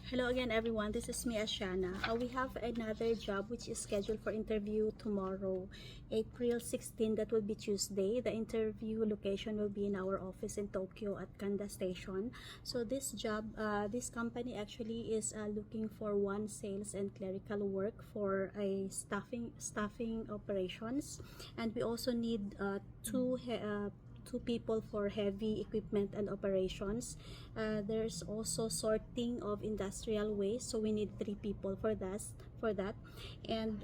Hello again everyone, this is me Ashana. We have another job which is scheduled for interview tomorrow, April 16. That will be Tuesday. The interview location will be in our office in Tokyo at Kanda Station. So this job, this company actually is looking for one sales and clerical work for a staffing operations, and we also need two people for heavy equipment and operations. There's also sorting of industrial waste, so we need 3 people for that, and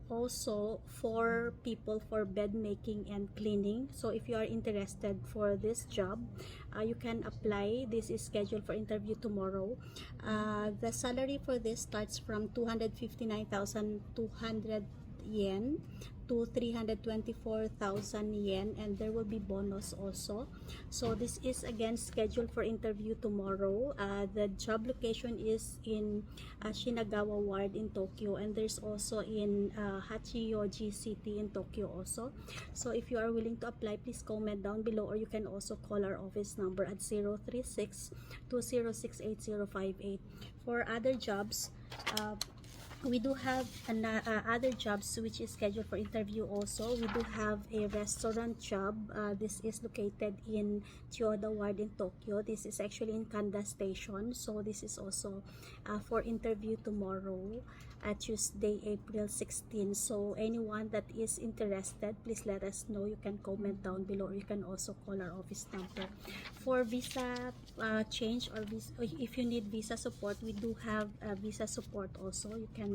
also 4 people for bed making and cleaning. So if you are interested for this job, you can apply. This is scheduled for interview tomorrow. The salary for this starts from 259,200 yen to 324,000 yen, and there will be bonus also. So this is again scheduled for interview tomorrow. The job location is in Shinagawa ward in Tokyo, and there's also in Hachioji city in Tokyo also. So if you are willing to apply, please comment down below, or you can also call our office number at 036-206-8058. For other jobs, we do have other jobs which is scheduled for interview also. We do have a restaurant job. This is located in Chiyoda ward in Tokyo. This is actually in Kanda Station. So this is also for interview tomorrow, Tuesday, April 16. So anyone that is interested, please let us know. You can comment down below, or you can also call our office number. For visa change, or if you need visa support, we do have visa support also. You can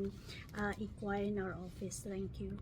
inquire in our office. Thank you.